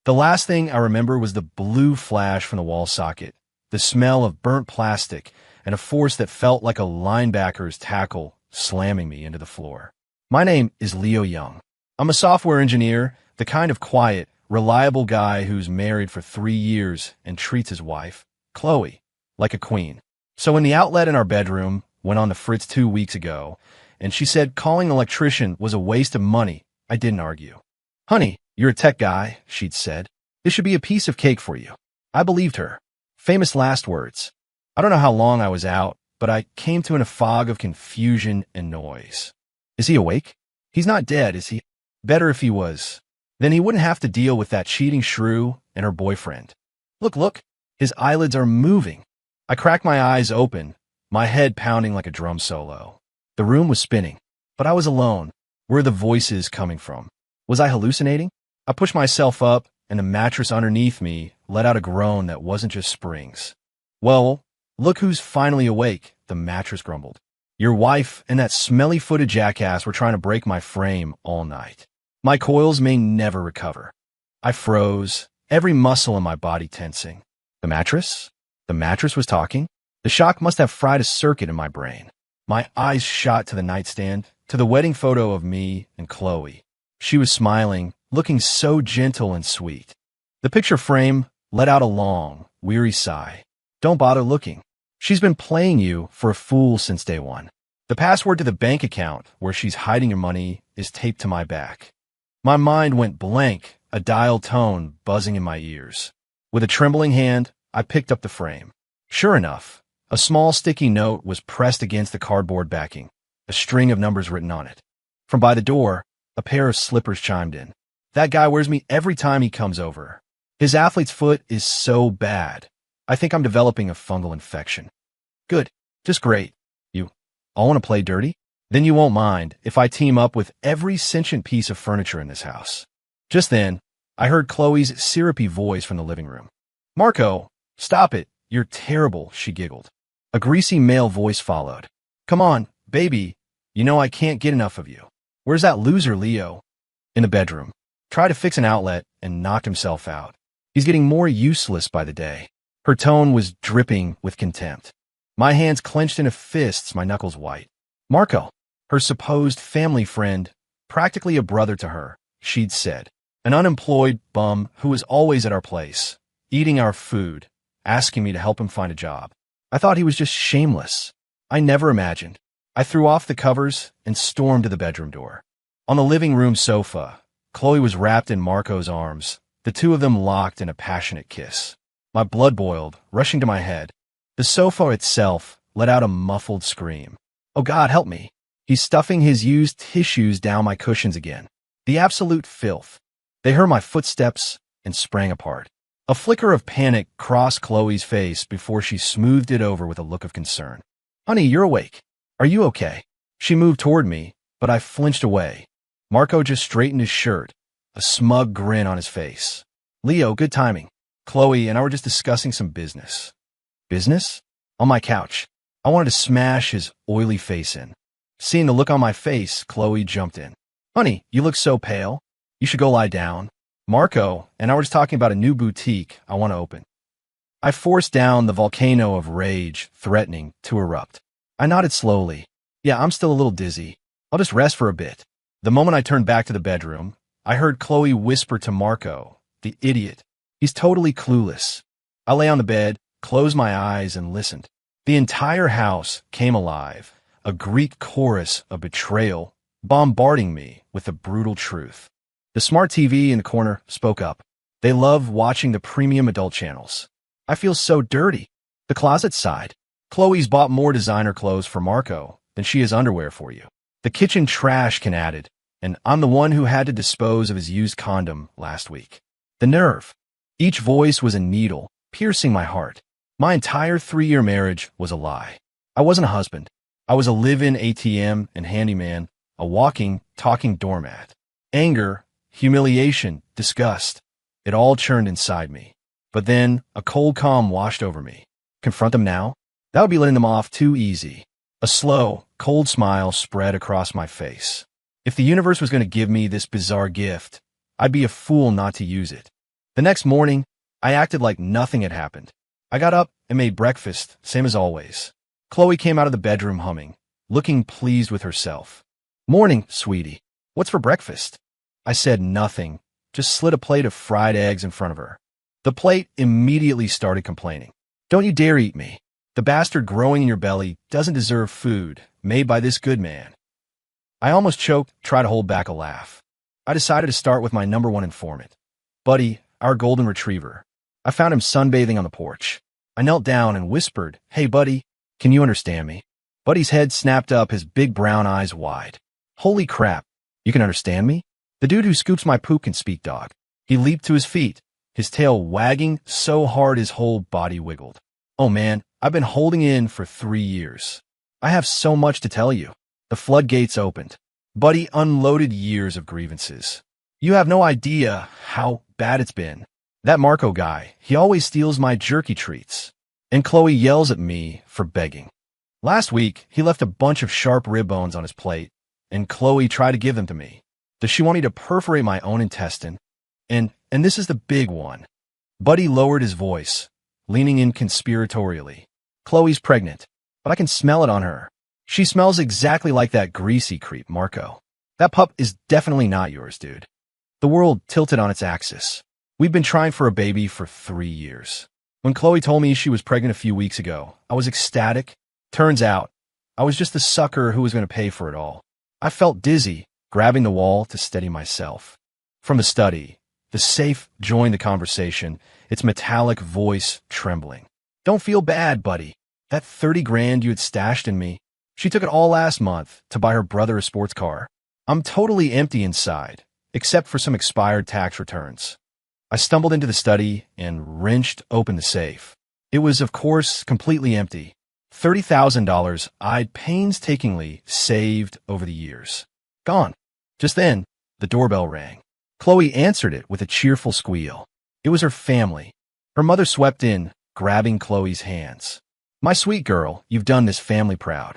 The last thing I remember was the blue flash from the wall socket, the smell of burnt plastic, and a force that felt like a linebacker's tackle slamming me into the floor. My name is Leo Young. I'm a software engineer, the kind of quiet, reliable guy who's married for 3 years and treats his wife, Chloe, like a queen. So when the outlet in our bedroom went on the fritz 2 weeks ago, and she said calling an electrician was a waste of money, I didn't argue. Honey, you're a tech guy, she'd said. This should be a piece of cake for you. I believed her. Famous last words. I don't know how long I was out, but I came to in a fog of confusion and noise. Is he awake? He's not dead, is he? Better if he was. Then he wouldn't have to deal with that cheating shrew and her boyfriend. Look, his eyelids are moving. I cracked my eyes open, my head pounding like a drum solo. The room was spinning, but I was alone. Where were the voices coming from? Was I hallucinating? I pushed myself up, and the mattress underneath me let out a groan that wasn't just springs. Well, look who's finally awake, the mattress grumbled. Your wife and that smelly-footed jackass were trying to break my frame all night. My coils may never recover. I froze, every muscle in my body tensing. The mattress? The mattress was talking? The shock must have fried a circuit in my brain. My eyes shot to the nightstand, to the wedding photo of me and Chloe. She was smiling, looking so gentle and sweet. The picture frame let out a long, weary sigh. Don't bother looking. She's been playing you for a fool since day one. The password to the bank account where she's hiding your money is taped to my back. My mind went blank, a dial tone buzzing in my ears. With a trembling hand, I picked up the frame. Sure enough, a small sticky note was pressed against the cardboard backing, a string of numbers written on it. From by the door, a pair of slippers chimed in. That guy wears me every time he comes over. His athlete's foot is so bad. I think I'm developing a fungal infection. Good. Just great. You all want to play dirty? Then you won't mind if I team up with every sentient piece of furniture in this house. Just then, I heard Chloe's syrupy voice from the living room. Marco, stop it. You're terrible, she giggled. A greasy male voice followed. Come on, baby. You know I can't get enough of you. Where's that loser, Leo? In the bedroom. Tried to fix an outlet and knocked himself out. He's getting more useless by the day. Her tone was dripping with contempt. My hands clenched into fists, my knuckles white. Marco, her supposed family friend, practically a brother to her, she'd said. An unemployed bum who was always at our place, eating our food, asking me to help him find a job. I thought he was just shameless. I never imagined. I threw off the covers and stormed to the bedroom door. On the living room sofa, Chloe was wrapped in Marco's arms, the two of them locked in a passionate kiss. My blood boiled, rushing to my head. The sofa itself let out a muffled scream. Oh God, help me. He's stuffing his used tissues down my cushions again. The absolute filth. They heard my footsteps and sprang apart. A flicker of panic crossed Chloe's face before she smoothed it over with a look of concern. Honey, you're awake. Are you okay? She moved toward me, but I flinched away. Marco just straightened his shirt, a smug grin on his face. Leo, good timing. Chloe and I were just discussing some business. Business? On my couch. I wanted to smash his oily face in. Seeing the look on my face, Chloe jumped in. Honey, you look so pale. You should go lie down. Marco and I were just talking about a new boutique I want to open. I forced down the volcano of rage, threatening to erupt. I nodded slowly. Yeah, I'm still a little dizzy. I'll just rest for a bit. The moment I turned back to the bedroom, I heard Chloe whisper to Marco, the idiot. He's totally clueless. I lay on the bed, closed my eyes, and listened. The entire house came alive, a Greek chorus of betrayal, bombarding me with the brutal truth. The smart TV in the corner spoke up. They love watching the premium adult channels. I feel so dirty. The closet sighed. Chloe's bought more designer clothes for Marco than she has underwear for you. The kitchen trash can added, and I'm the one who had to dispose of his used condom last week. The nerve. Each voice was a needle, piercing my heart. My entire 3-year marriage was a lie. I wasn't a husband. I was a live-in ATM and handyman, a walking, talking doormat. Anger, humiliation, disgust. It all churned inside me. But then a cold calm washed over me. Confront them now? That would be letting them off too easy. A slow, cold smile spread across my face. If the universe was going to give me this bizarre gift, I'd be a fool not to use it. The next morning, I acted like nothing had happened. I got up and made breakfast, same as always. Chloe came out of the bedroom humming, looking pleased with herself. "Morning, sweetie. What's for breakfast?" I said nothing, just slid a plate of fried eggs in front of her. The plate immediately started complaining. "Don't you dare eat me. The bastard growing in your belly doesn't deserve food made by this good man." I almost choked, tried to hold back a laugh. I decided to start with my number one informant, Buddy, our golden retriever. I found him sunbathing on the porch. I knelt down and whispered, "Hey, Buddy, can you understand me?" Buddy's head snapped up, his big brown eyes wide. "Holy crap, you can understand me? The dude who scoops my poop can speak, dog." He leaped to his feet, his tail wagging so hard his whole body wiggled. "Oh man, I've been holding in for 3 years. I have so much to tell you." The floodgates opened. Buddy unloaded years of grievances. "You have no idea how bad it's been. That Marco guy, he always steals my jerky treats." And Chloe yells at me for begging. "Last week, he left a bunch of sharp rib bones on his plate, and Chloe tried to give them to me. Does she want me to perforate my own intestine? And this is the big one." Buddy lowered his voice, leaning in conspiratorially. "Chloe's pregnant, but I can smell it on her. She smells exactly like that greasy creep, Marco. That pup is definitely not yours, dude." The world tilted on its axis. We've been trying for a baby for 3 years. When Chloe told me she was pregnant a few weeks ago, I was ecstatic. Turns out, I was just the sucker who was going to pay for it all. I felt dizzy, grabbing the wall to steady myself. From the study, the safe joined the conversation, its metallic voice trembling. "Don't feel bad, buddy. That 30 grand you had stashed in me, she took it all last month to buy her brother a sports car. I'm totally empty inside, except for some expired tax returns." I stumbled into the study and wrenched open the safe. It was, of course, completely empty. $30,000 I'd painstakingly saved over the years. Gone. Just then, the doorbell rang. Chloe answered it with a cheerful squeal. It was her family. Her mother swept in, grabbing Chloe's hands. "My sweet girl, you've done this family proud."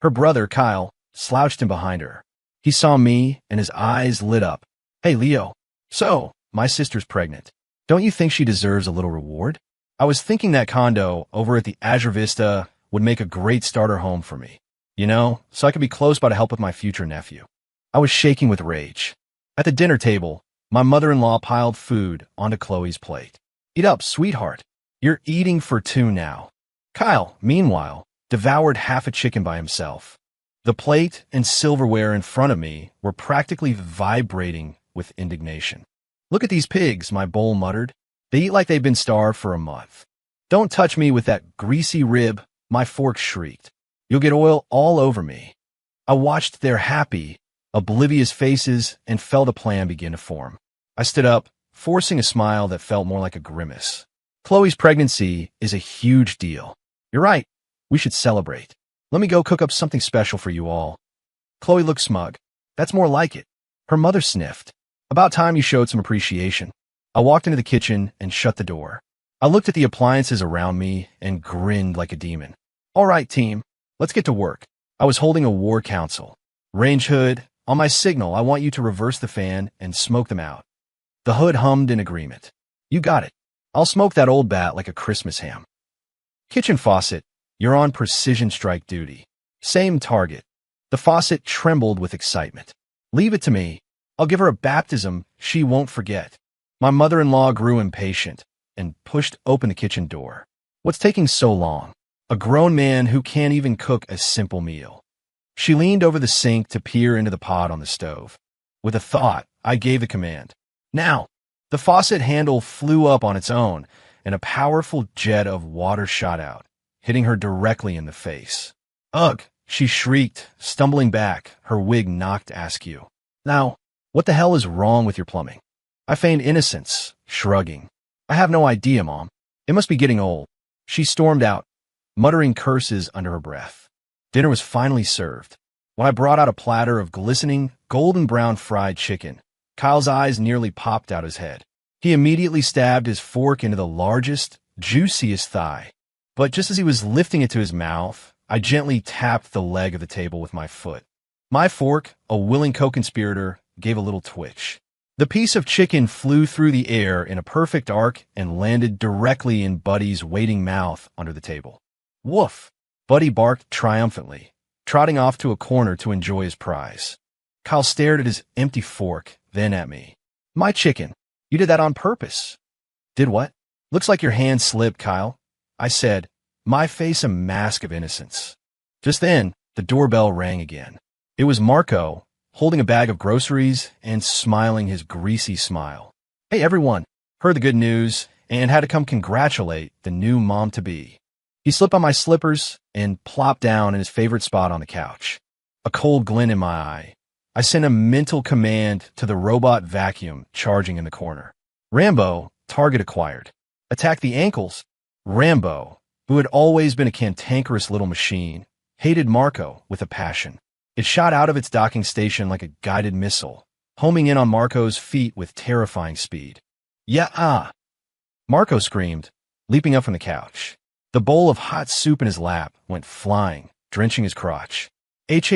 Her brother, Kyle, slouched in behind her. He saw me, and his eyes lit up. "Hey, Leo. So, my sister's pregnant. Don't you think she deserves a little reward?" I was thinking that condo over at the Azure Vista would make a great starter home for me. So I could be close by to help with my future nephew. I was shaking with rage. At the dinner table, my mother-in-law piled food onto Chloe's plate. "Eat up, sweetheart. You're eating for 2 now." Kyle, meanwhile, devoured half a chicken by himself. The plate and silverware in front of me were practically vibrating with indignation. "Look at these pigs," my bowl muttered. "They eat like they've been starved for a month." "Don't touch me with that greasy rib," my fork shrieked. "You'll get oil all over me." I watched their happy, oblivious faces and felt a plan begin to form. I stood up, forcing a smile that felt more like a grimace. "Chloe's pregnancy is a huge deal. You're right. We should celebrate. Let me go cook up something special for you all." Chloe looked smug. "That's more like it." Her mother sniffed. "About time you showed some appreciation." I walked into the kitchen and shut the door. I looked at the appliances around me and grinned like a demon. "All right, team, let's get to work." I was holding a war council. "Range hood, on my signal, I want you to reverse the fan and smoke them out." The hood hummed in agreement. "You got it. I'll smoke that old bat like a Christmas ham." "Kitchen faucet, you're on precision strike duty." Same target. The faucet trembled with excitement. "Leave it to me. I'll give her a baptism she won't forget." My mother-in-law grew impatient and pushed open the kitchen door. "What's taking so long? A grown man who can't even cook a simple meal." She leaned over the sink to peer into the pot on the stove. With a thought, I gave the command. "Now!" The faucet handle flew up on its own, and a powerful jet of water shot out, hitting her directly in the face. "Ugh!" she shrieked, stumbling back, her wig knocked askew. "Now, what the hell is wrong with your plumbing?" I feigned innocence, shrugging. "I have no idea, Mom. It must be getting old." She stormed out, muttering curses under her breath. Dinner was finally served. When I brought out a platter of glistening, golden brown fried chicken, Kyle's eyes nearly popped out his head. He immediately stabbed his fork into the largest, juiciest thigh. But just as he was lifting it to his mouth, I gently tapped the leg of the table with my foot. My fork, a willing co-conspirator, gave a little twitch. The piece of chicken flew through the air in a perfect arc and landed directly in Buddy's waiting mouth under the table. Woof! Buddy barked triumphantly, trotting off to a corner to enjoy his prize. Kyle stared at his empty fork, then at me. My chicken. You did that on purpose. Did what? Looks like your hand slipped, Kyle, I said, my face a mask of innocence. Just then, the doorbell rang again. It was Marco, holding a bag of groceries and smiling his greasy smile. Hey everyone, heard the good news and had to come congratulate the new mom-to-be. He slipped on my slippers and plopped down in his favorite spot on the couch. A cold glint in my eye. I sent a mental command to the robot vacuum charging in the corner. Rambo, target acquired. Attack the ankles. Rambo, who had always been a cantankerous little machine, hated Marco with a passion. It shot out of its docking station like a guided missile, homing in on Marco's feet with terrifying speed. Yeah, Marco screamed, leaping up from the couch. The bowl of hot soup in his lap went flying, drenching his crotch. It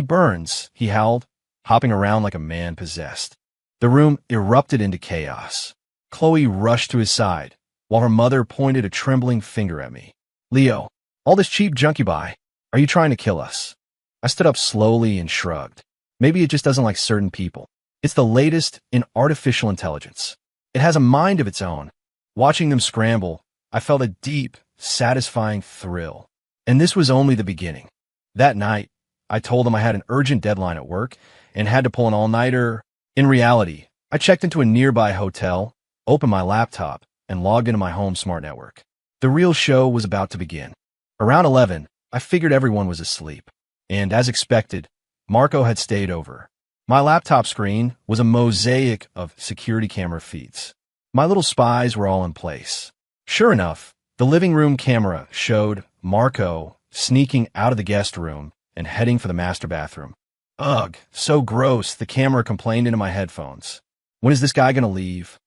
burns, he howled, hopping around like a man possessed. The room erupted into chaos. Chloe rushed to his side, while her mother pointed a trembling finger at me. Leo, all this cheap junk you buy, are you trying to kill us? I stood up slowly and shrugged. Maybe it just doesn't like certain people. It's the latest in artificial intelligence. It has a mind of its own. Watching them scramble, I felt a deep, satisfying thrill. And this was only the beginning. That night, I told them I had an urgent deadline at work and had to pull an all-nighter. In reality, I checked into a nearby hotel, opened my laptop, and logged into my home smart network. The real show was about to begin. Around 11, I figured everyone was asleep. And as expected, Marco had stayed over. My laptop screen was a mosaic of security camera feeds. My little spies were all in place. Sure enough, the living room camera showed Marco sneaking out of the guest room and heading for the master bathroom. Ugh, so gross, the camera complained into my headphones. When is this guy gonna leave?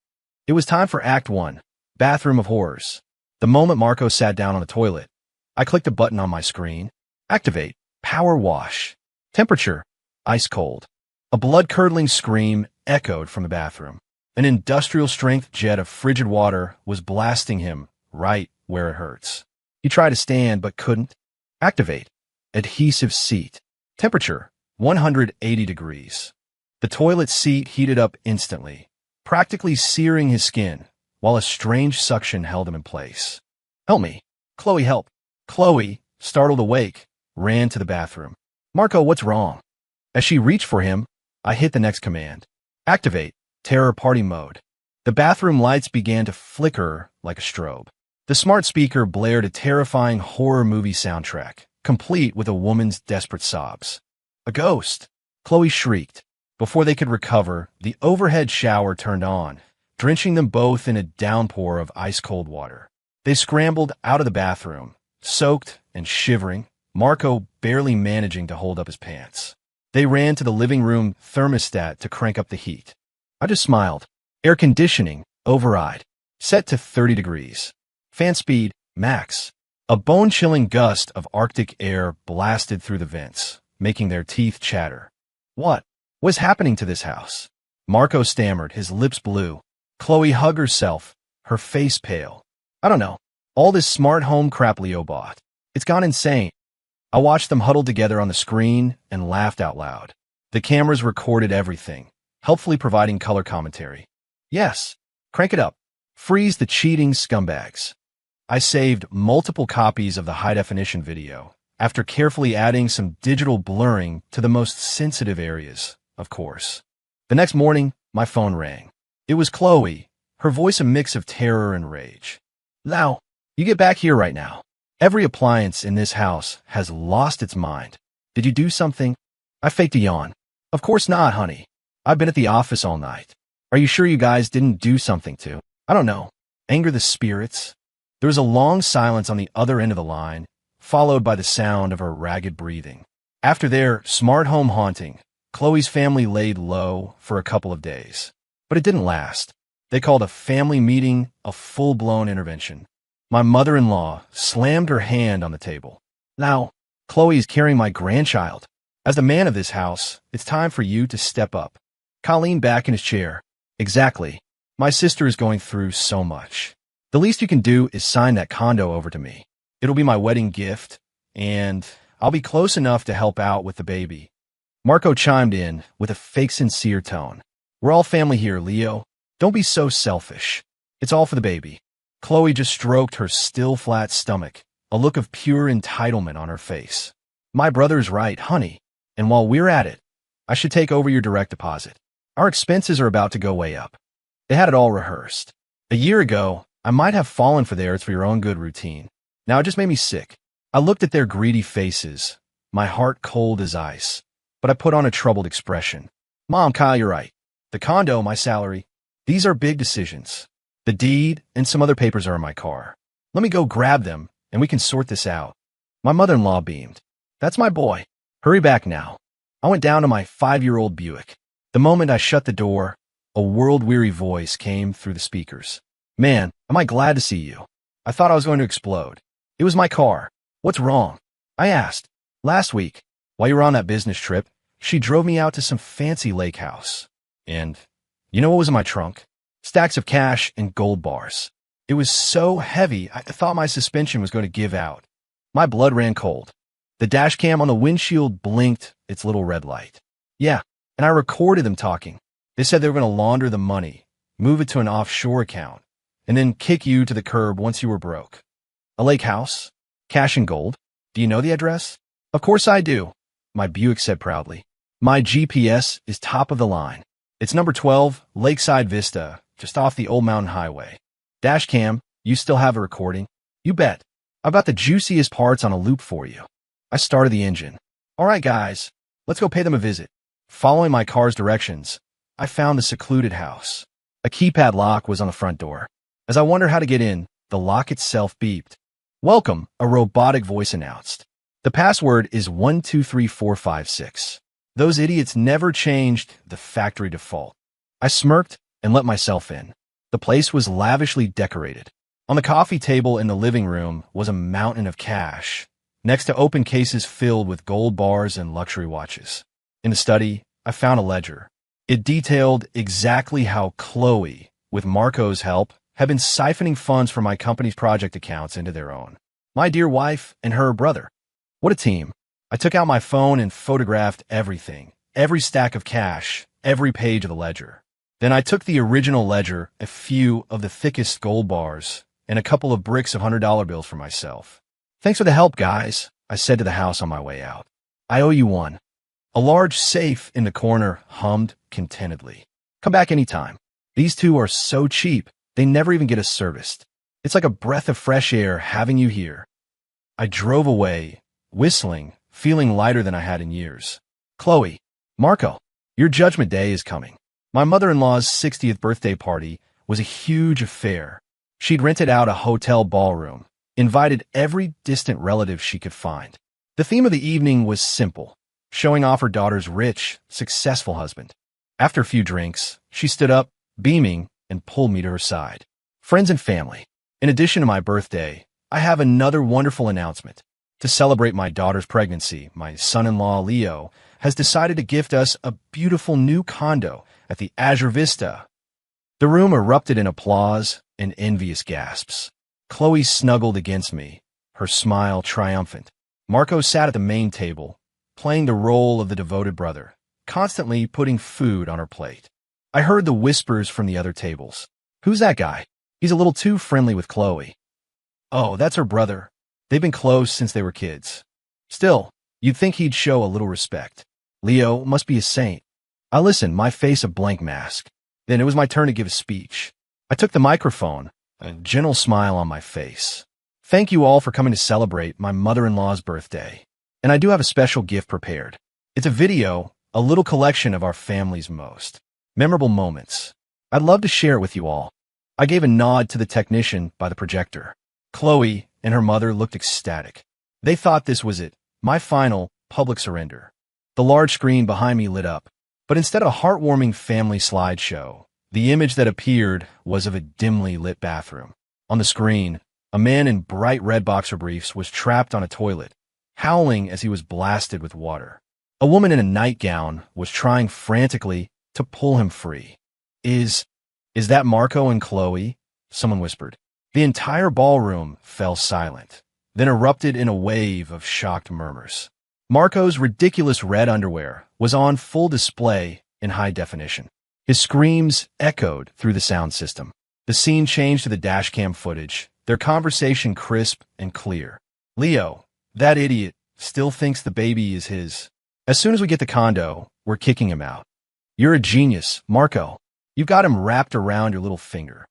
It was time for Act 1, Bathroom of Horrors. The moment Marco sat down on the toilet, I clicked a button on my screen. Activate. Power wash. Temperature. Ice cold. A blood-curdling scream echoed from the bathroom. An industrial-strength jet of frigid water was blasting him right where it hurts. He tried to stand but couldn't. Activate. Adhesive seat. Temperature. 180 degrees. The toilet seat heated up instantly, practically searing his skin, while a strange suction held him in place. Help me. Chloe, help. Chloe, startled awake, ran to the bathroom. Marco, what's wrong? As she reached for him, I hit the next command. Activate. Terror party mode. The bathroom lights began to flicker like a strobe. The smart speaker blared a terrifying horror movie soundtrack, complete with a woman's desperate sobs. A ghost! Chloe shrieked. Before they could recover, the overhead shower turned on, drenching them both in a downpour of ice-cold water. They scrambled out of the bathroom, soaked and shivering, Marco barely managing to hold up his pants. They ran to the living room thermostat to crank up the heat. I just smiled. Air conditioning, override. Set to 30 degrees. Fan speed, max. A bone-chilling gust of Arctic air blasted through the vents, making their teeth chatter. What was happening to this house? Marco stammered, his lips blue. Chloe hugged herself, her face pale. I don't know. All this smart home crap Leo bought. It's gone insane. I watched them huddled together on the screen and laughed out loud. The cameras recorded everything, helpfully providing color commentary. Yes, crank it up. Freeze the cheating scumbags. I saved multiple copies of the high-definition video, after carefully adding some digital blurring to the most sensitive areas, of course. The next morning, my phone rang. It was Chloe, her voice a mix of terror and rage. Now, you get back here right now. Every appliance in this house has lost its mind. Did you do something? I faked a yawn. Of course not, honey. I've been at the office all night. Are you sure you guys didn't do something to, I don't know, anger the spirits? There was a long silence on the other end of the line, followed by the sound of her ragged breathing. After their smart home haunting, Chloe's family laid low for a couple of days. But it didn't last. They called a family meeting a full-blown intervention. My mother-in-law slammed her hand on the table. Now, Chloe is carrying my grandchild. As the man of this house, it's time for you to step up. Kyle leaned back in his chair. Exactly. My sister is going through so much. The least you can do is sign that condo over to me. It'll be my wedding gift, and I'll be close enough to help out with the baby. Marco chimed in with a fake sincere tone. We're all family here, Leo. Don't be so selfish. It's all for the baby. Chloe just stroked her still flat stomach, a look of pure entitlement on her face. My brother's right, honey. And while we're at it, I should take over your direct deposit. Our expenses are about to go way up. They had it all rehearsed. A year ago, I might have fallen for theirs for your own good routine. Now it just made me sick. I looked at their greedy faces, my heart cold as ice, but I put on a troubled expression. Mom, Kyle, you're right. The condo, my salary, these are big decisions. The deed and some other papers are in my car. Let me go grab them, and we can sort this out. My mother-in-law beamed. That's my boy. Hurry back now. I went down to my 5-year-old Buick. The moment I shut the door, a world-weary voice came through the speakers. Man, am I glad to see you. I thought I was going to explode. It was my car. What's wrong? I asked. Last week, while you were on that business trip, she drove me out to some fancy lake house. And you know what was in my trunk? Stacks of cash and gold bars. It was so heavy, I thought my suspension was going to give out. My blood ran cold. The dash cam on the windshield blinked its little red light. Yeah, and I recorded them talking. They said they were going to launder the money, move it to an offshore account, and then kick you to the curb once you were broke. A lake house? Cash and gold? Do you know the address? Of course I do, my Buick said proudly. My GPS is top of the line. It's number 12, Lakeside Vista, just off the Old Mountain Highway. Dash cam, you still have a recording? You bet. I've got the juiciest parts on a loop for you. I started the engine. All right, guys, let's go pay them a visit. Following my car's directions, I found the secluded house. A keypad lock was on the front door. As I wondered how to get in, the lock itself beeped. Welcome, a robotic voice announced. The password is 123456. Those idiots never changed the factory default. I smirked and let myself in. The place was lavishly decorated. On the coffee table in the living room was a mountain of cash, next to open cases filled with gold bars and luxury watches. In the study, I found a ledger. It detailed exactly how Chloe, with Marco's help, had been siphoning funds from my company's project accounts into their own. My dear wife and her brother. What a team. I took out my phone and photographed everything, every stack of cash, every page of the ledger. Then I took the original ledger, a few of the thickest gold bars, and a couple of bricks of $100 bills for myself. Thanks for the help, guys, I said to the house on my way out. I owe you one. A large safe in the corner hummed contentedly. Come back anytime. These two are so cheap, they never even get us serviced. It's like a breath of fresh air having you here. I drove away, whistling, feeling lighter than I had in years. Chloe, Marco, your judgment day is coming. My mother-in-law's 60th birthday party was a huge affair. She'd rented out a hotel ballroom, invited every distant relative she could find. The theme of the evening was simple, showing off her daughter's rich, successful husband. After a few drinks, she stood up, beaming, and pulled me to her side. Friends and family, in addition to my birthday, I have another wonderful announcement. To celebrate my daughter's pregnancy, my son-in-law, Leo, has decided to gift us a beautiful new condo at the Azure Vista. The room erupted in applause and envious gasps. Chloe snuggled against me, her smile triumphant. Marco sat at the main table, playing the role of the devoted brother, constantly putting food on her plate. I heard the whispers from the other tables. Who's that guy? He's a little too friendly with Chloe. Oh, that's her brother. They've been close since they were kids. Still, you'd think he'd show a little respect. Leo must be a saint. I listened, my face a blank mask. Then it was my turn to give a speech. I took the microphone, a gentle smile on my face. Thank you all for coming to celebrate my mother-in-law's birthday. And I do have a special gift prepared. It's a video, a little collection of our family's most memorable moments. I'd love to share it with you all. I gave a nod to the technician by the projector. Chloe and her mother looked ecstatic. They thought this was it, my final public surrender. The large screen behind me lit up, but instead of a heartwarming family slideshow, the image that appeared was of a dimly lit bathroom. On the screen, a man in bright red boxer briefs was trapped on a toilet, howling as he was blasted with water. A woman in a nightgown was trying frantically to pull him free. Is that Marco and Chloe? Someone whispered. The entire ballroom fell silent, then erupted in a wave of shocked murmurs. Marco's ridiculous red underwear was on full display in high definition. His screams echoed through the sound system. The scene changed to the dashcam footage, their conversation crisp and clear. Leo, that idiot, still thinks the baby is his. As soon as we get the condo, we're kicking him out. You're a genius, Marco. You've got him wrapped around your little finger.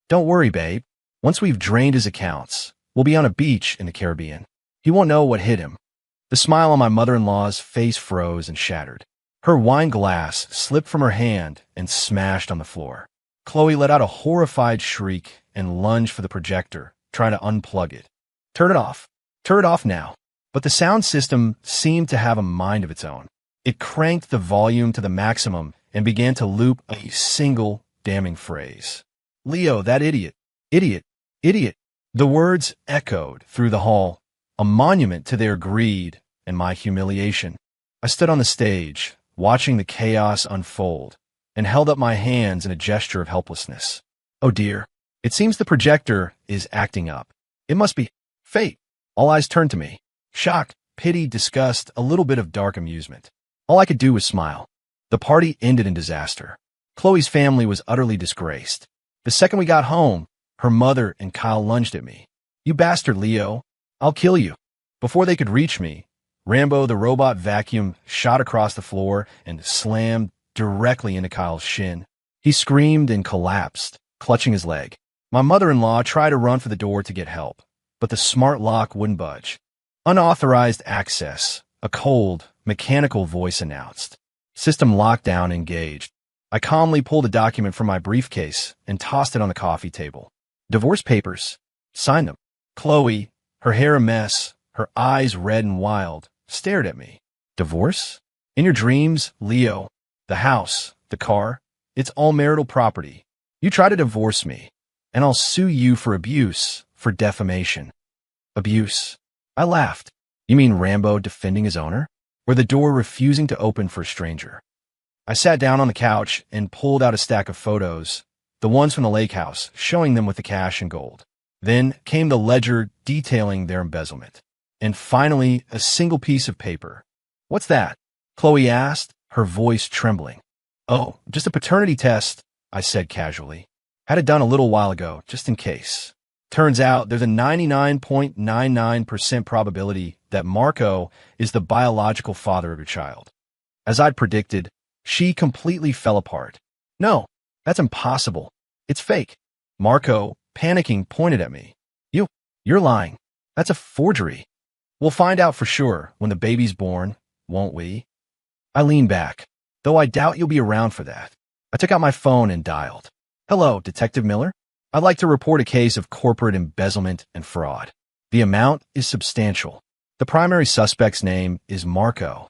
Don't worry, babe. Once we've drained his accounts, we'll be on a beach in the Caribbean. He won't know what hit him. The smile on my mother-in-law's face froze and shattered. Her wine glass slipped from her hand and smashed on the floor. Chloe let out a horrified shriek and lunged for the projector, trying to unplug it. Turn it off. Turn it off now. But the sound system seemed to have a mind of its own. It cranked the volume to the maximum and began to loop a single damning phrase. Leo, that idiot. Idiot. Idiot. The words echoed through the hall, a monument to their greed and my humiliation. I stood on the stage, watching the chaos unfold, and held up my hands in a gesture of helplessness. Oh dear. It seems the projector is acting up. It must be fate. All eyes turned to me. Shock, pity, disgust, a little bit of dark amusement. All I could do was smile. The party ended in disaster. Chloe's family was utterly disgraced. The second we got home, her mother and Kyle lunged at me. You bastard, Leo. I'll kill you. Before they could reach me, Rambo the robot vacuum shot across the floor and slammed directly into Kyle's shin. He screamed and collapsed, clutching his leg. My mother-in-law tried to run for the door to get help, but the smart lock wouldn't budge. Unauthorized access, a cold, mechanical voice announced. System lockdown engaged. I calmly pulled a document from my briefcase and tossed it on the coffee table. Divorce papers. Sign them. Chloe, her hair a mess, her eyes red and wild, stared at me. Divorce? In your dreams, Leo. The house, the car, it's all marital property. You try to divorce me, and I'll sue you for abuse, for defamation. Abuse. I laughed. You mean Rambo defending his owner? Or the door refusing to open for a stranger? I sat down on the couch and pulled out a stack of photos, the ones from the lake house, showing them with the cash and gold. Then came the ledger detailing their embezzlement. And finally, a single piece of paper. What's that? Chloe asked, her voice trembling. Oh, just a paternity test, I said casually. Had it done a little while ago, just in case. Turns out there's a 99.99% probability that Marco is the biological father of your child. As I'd predicted, she completely fell apart. No, that's impossible. It's fake. Marco, panicking, pointed at me. You're lying. That's a forgery. We'll find out for sure when the baby's born, won't we? I leaned back, though I doubt you'll be around for that. I took out my phone and dialed. Hello, Detective Miller. I'd like to report a case of corporate embezzlement and fraud. The amount is substantial. The primary suspect's name is Marco.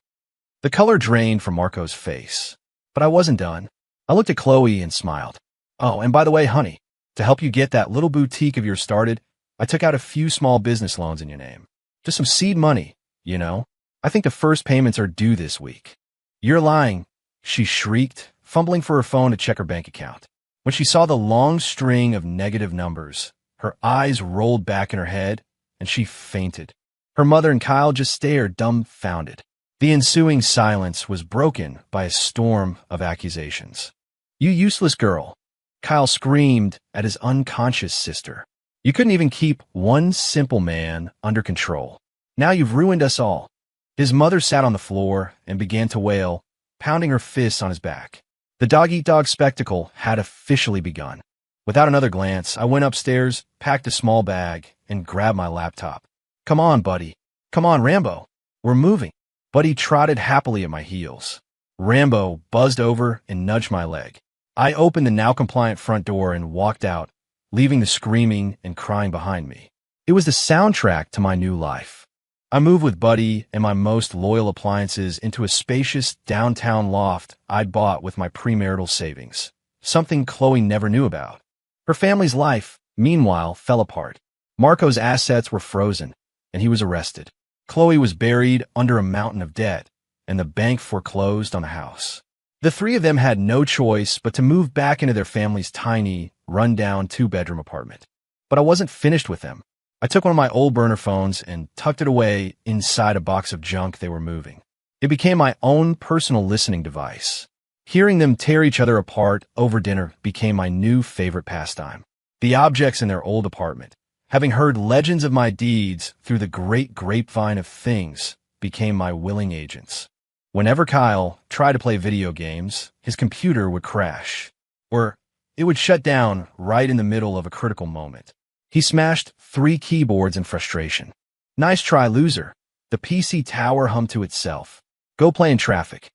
The color drained from Marco's face. But I wasn't done. I looked at Chloe and smiled. Oh, and by the way, honey, to help you get that little boutique of yours started, I took out a few small business loans in your name. Just some seed money, you know. I think the first payments are due this week. You're lying, she shrieked, fumbling for her phone to check her bank account. When she saw the long string of negative numbers, her eyes rolled back in her head, and she fainted. Her mother and Kyle just stared dumbfounded. The ensuing silence was broken by a storm of accusations. You useless girl, Kyle screamed at his unconscious sister. You couldn't even keep one simple man under control. Now you've ruined us all. His mother sat on the floor and began to wail, pounding her fists on his back. The dog-eat-dog spectacle had officially begun. Without another glance, I went upstairs, packed a small bag, and grabbed my laptop. Come on, buddy. Come on, Rambo. We're moving. Buddy trotted happily at my heels. Rambo buzzed over and nudged my leg. I opened the now-compliant front door and walked out, leaving the screaming and crying behind me. It was the soundtrack to my new life. I moved with Buddy and my most loyal appliances into a spacious downtown loft I'd bought with my premarital savings, something Chloe never knew about. Her family's life, meanwhile, fell apart. Marco's assets were frozen, and he was arrested. Chloe was buried under a mountain of debt, and the bank foreclosed on the house. The three of them had no choice but to move back into their family's tiny, run-down two-bedroom apartment. But I wasn't finished with them. I took one of my old burner phones and tucked it away inside a box of junk they were moving. It became my own personal listening device. Hearing them tear each other apart over dinner became my new favorite pastime. The objects in their old apartment, having heard legends of my deeds through the great grapevine of things, became my willing agents. Whenever Kyle tried to play video games, his computer would crash, or it would shut down right in the middle of a critical moment. He smashed 3 keyboards in frustration. Nice try, loser. The PC tower hummed to itself. Go play in traffic.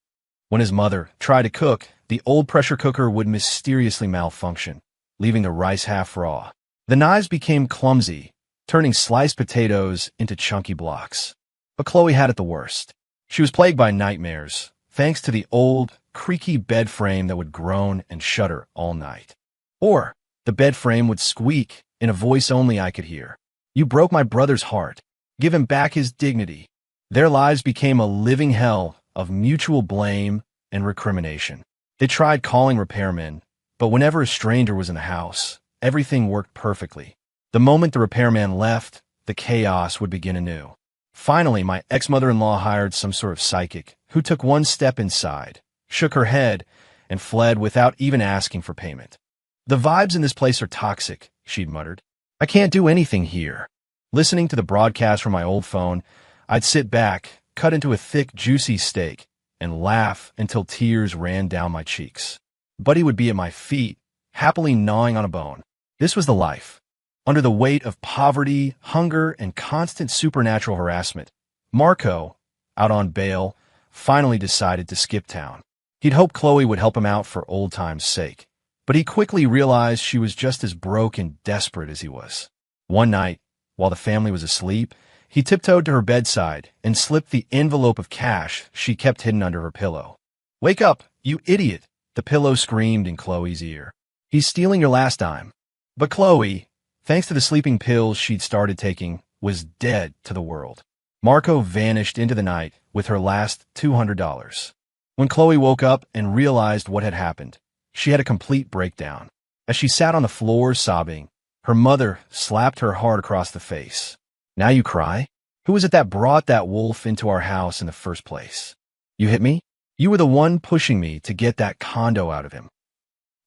When his mother tried to cook, the old pressure cooker would mysteriously malfunction, leaving the rice half raw. The knives became clumsy, turning sliced potatoes into chunky blocks. But Chloe had it the worst. She was plagued by nightmares, thanks to the old, creaky bed frame that would groan and shudder all night. Or the bed frame would squeak in a voice only I could hear. You broke my brother's heart. Give him back his dignity. Their lives became a living hell of mutual blame and recrimination. They tried calling repairmen, but whenever a stranger was in the house, everything worked perfectly. The moment the repairman left, the chaos would begin anew. Finally, my ex-mother-in-law hired some sort of psychic who took one step inside, shook her head, and fled without even asking for payment. The vibes in this place are toxic, she'd muttered. I can't do anything here. Listening to the broadcast from my old phone, I'd sit back, cut into a thick, juicy steak, and laugh until tears ran down my cheeks. Buddy would be at my feet, happily gnawing on a bone. This was the life. Under the weight of poverty, hunger, and constant supernatural harassment, Marco, out on bail, finally decided to skip town. He'd hoped Chloe would help him out for old time's sake, but he quickly realized she was just as broke and desperate as he was. One night, while the family was asleep, he tiptoed to her bedside and slipped the envelope of cash she kept hidden under her pillow. Wake up, you idiot, the pillow screamed in Chloe's ear. He's stealing your last dime. But Chloe, thanks to the sleeping pills she'd started taking, was dead to the world. Marco vanished into the night with her last $200. When Chloe woke up and realized what had happened, she had a complete breakdown. As she sat on the floor sobbing, her mother slapped her hard across the face. Now you cry? Who was it that brought that wolf into our house in the first place? You hit me? You were the one pushing me to get that condo out of him.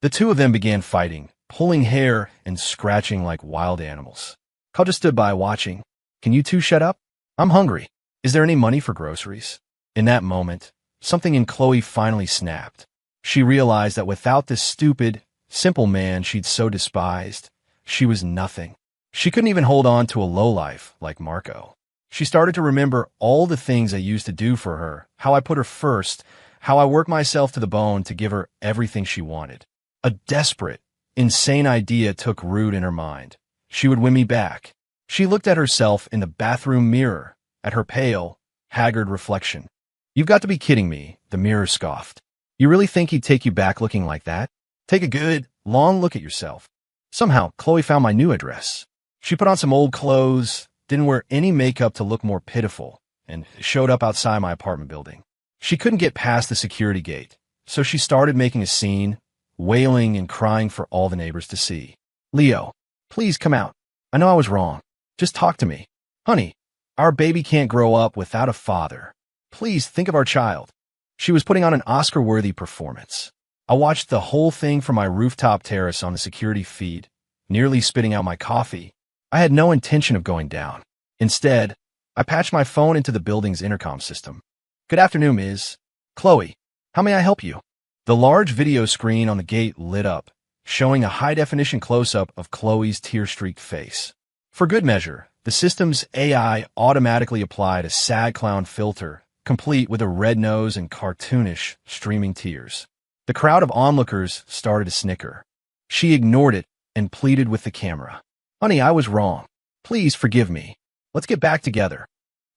The two of them began fighting, pulling hair and scratching like wild animals. Kyle just stood by watching. Can you two shut up? I'm hungry. Is there any money for groceries? In that moment, something in Chloe finally snapped. She realized that without this stupid, simple man she'd so despised, she was nothing. She couldn't even hold on to a lowlife like Marco. She started to remember all the things I used to do for her, how I put her first, how I worked myself to the bone to give her everything she wanted. A desperate, insane idea took root in her mind. She would win me back. She looked at herself in the bathroom mirror, at her pale, haggard reflection. You've got to be kidding me, the mirror scoffed. You really think he'd take you back looking like that? Take a good, long look at yourself. Somehow, Chloe found my new address. She put on some old clothes, didn't wear any makeup to look more pitiful, and showed up outside my apartment building. She couldn't get past the security gate, so she started making a scene, wailing and crying for all the neighbors to see. Leo, please come out. I know I was wrong. Just talk to me. Honey, our baby can't grow up without a father. Please think of our child. She was putting on an Oscar-worthy performance. I watched the whole thing from my rooftop terrace on the security feed, nearly spitting out my coffee. I had no intention of going down. Instead, I patched my phone into the building's intercom system. Good afternoon, Ms. Chloe, how may I help you? The large video screen on the gate lit up, showing a high-definition close-up of Chloe's tear-streaked face. For good measure, the system's AI automatically applied a sad clown filter, complete with a red nose and cartoonish, streaming tears. The crowd of onlookers started to snicker. She ignored it and pleaded with the camera. Honey, I was wrong. Please forgive me. Let's get back together.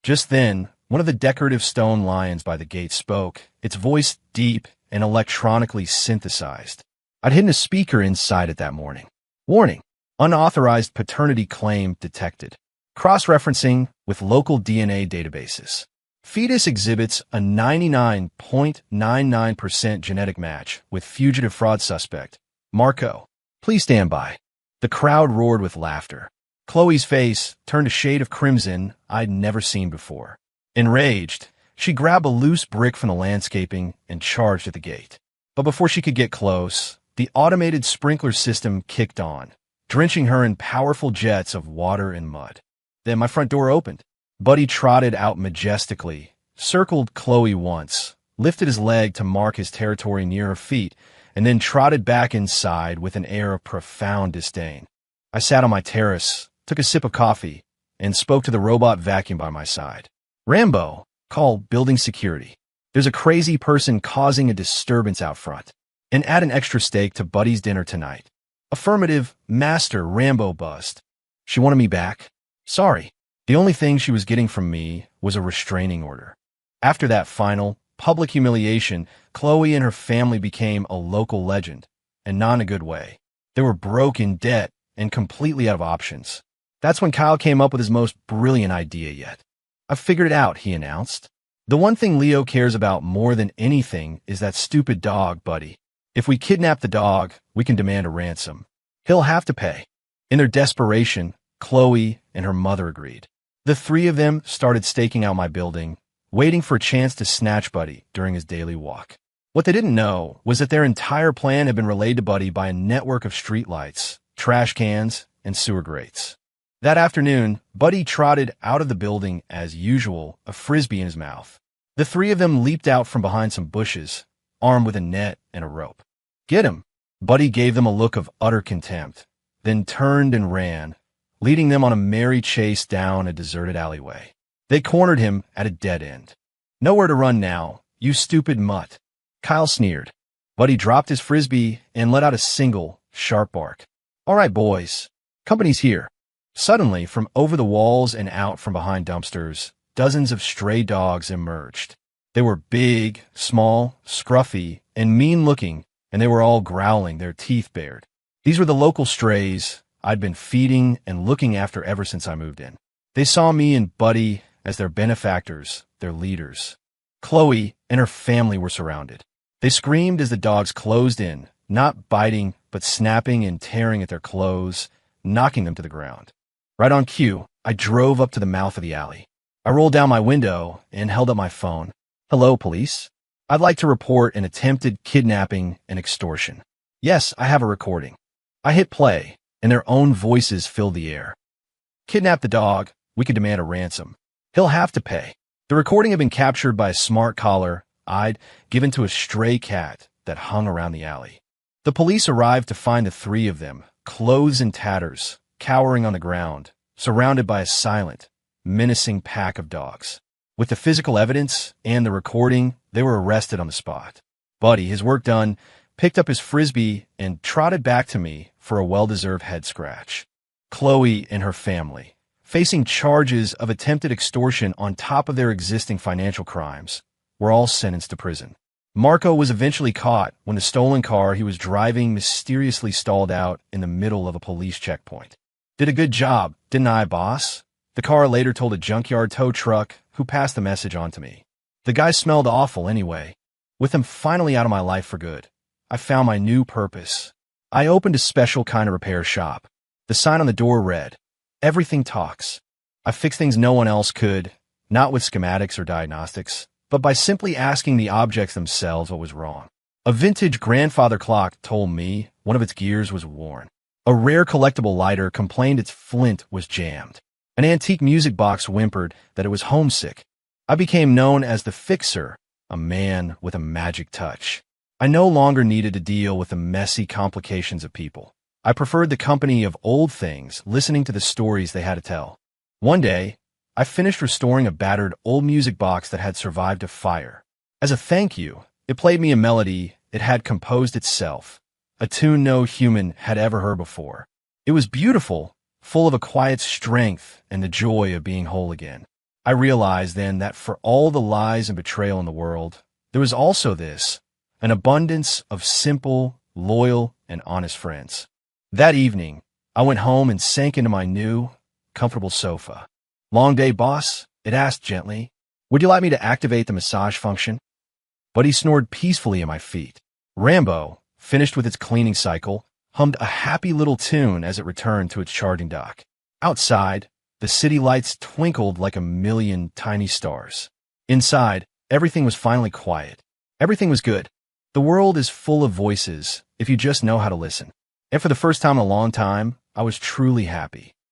Just then, one of the decorative stone lions by the gate spoke, its voice deep and electronically synthesized. I'd hidden a speaker inside it that morning. Warning, unauthorized paternity claim detected. Cross-referencing with local DNA databases. Fetus exhibits a 99.99% genetic match with fugitive fraud suspect. Marco, please stand by. The crowd roared with laughter. Chloe's face turned a shade of crimson I'd never seen before. Enraged, she grabbed a loose brick from the landscaping and charged at the gate. But before she could get close, the automated sprinkler system kicked on, drenching her in powerful jets of water and mud. Then my front door opened. Buddy trotted out majestically, circled Chloe once, lifted his leg to mark his territory near her feet, and then trotted back inside with an air of profound disdain. I sat on my terrace, took a sip of coffee, and spoke to the robot vacuum by my side. Rambo, call building security. There's a crazy person causing a disturbance out front. And add an extra steak to Buddy's dinner tonight. Affirmative, Master Rambo bust. She wanted me back? Sorry. The only thing she was getting from me was a restraining order. After that final, public humiliation, Chloe and her family became a local legend, and not in a good way. They were broke in debt and completely out of options. That's when Kyle came up with his most brilliant idea yet. "I've figured it out," he announced. "The one thing Leo cares about more than anything is that stupid dog, Buddy. If we kidnap the dog, we can demand a ransom. He'll have to pay." In their desperation, Chloe and her mother agreed. The three of them started staking out my building, waiting for a chance to snatch Buddy during his daily walk. What they didn't know was that their entire plan had been relayed to Buddy by a network of streetlights, trash cans, and sewer grates. That afternoon, Buddy trotted out of the building as usual, a frisbee in his mouth. The three of them leaped out from behind some bushes, armed with a net and a rope. "Get him!" Buddy gave them a look of utter contempt, then turned and ran, leading them on a merry chase down a deserted alleyway. They cornered him at a dead end. "Nowhere to run now, you stupid mutt," Kyle sneered. Buddy dropped his frisbee and let out a single, sharp bark. "All right, boys, company's here." Suddenly, from over the walls and out from behind dumpsters, dozens of stray dogs emerged. They were big, small, scruffy, and mean-looking, and they were all growling, their teeth bared. These were the local strays I'd been feeding and looking after ever since I moved in. They saw me and Buddy as their benefactors, their leaders. Chloe and her family were surrounded. They screamed as the dogs closed in, not biting, but snapping and tearing at their clothes, knocking them to the ground. Right on cue, I drove up to the mouth of the alley. I rolled down my window and held up my phone. "Hello, police. I'd like to report an attempted kidnapping and extortion." "Yes, I have a recording." I hit play, and their own voices filled the air. "Kidnap the dog. We could demand a ransom. He'll have to pay." The recording had been captured by a smart collar I'd given to a stray cat that hung around the alley. The police arrived to find the three of them, clothes in tatters, cowering on the ground, surrounded by a silent, menacing pack of dogs. With the physical evidence and the recording, they were arrested on the spot. Buddy, his work done, picked up his frisbee and trotted back to me for a well-deserved head scratch. Chloe and her family, facing charges of attempted extortion on top of their existing financial crimes, were all sentenced to prison. Marco was eventually caught when the stolen car he was driving mysteriously stalled out in the middle of a police checkpoint. "Did a good job, didn't I, boss?" The car later told a junkyard tow truck who passed the message on to me. The guy smelled awful anyway. With him finally out of my life for good, I found my new purpose. I opened a special kind of repair shop. The sign on the door read, "Everything talks." I fixed things no one else could, not with schematics or diagnostics, but by simply asking the objects themselves what was wrong. A vintage grandfather clock told me one of its gears was worn. A rare collectible lighter complained its flint was jammed. An antique music box whimpered that it was homesick. I became known as the Fixer, a man with a magic touch. I no longer needed to deal with the messy complications of people. I preferred the company of old things, listening to the stories they had to tell. One day, I finished restoring a battered old music box that had survived a fire. As a thank you, it played me a melody it had composed itself, a tune no human had ever heard before. It was beautiful, full of a quiet strength and the joy of being whole again. I realized then that for all the lies and betrayal in the world, there was also this, an abundance of simple, loyal, and honest friends. That evening, I went home and sank into my new, comfortable sofa. "Long day, boss?" it asked gently. Would you like me to activate the massage function? But he snored peacefully at my feet. Rambo, finished with its cleaning cycle, hummed a happy little tune as it returned to its charging dock. Outside, the city lights twinkled like a million tiny stars. Inside, everything was finally quiet. Everything was good. The world is full of voices if you just know how to listen. And for the first time in a long time, I was truly happy.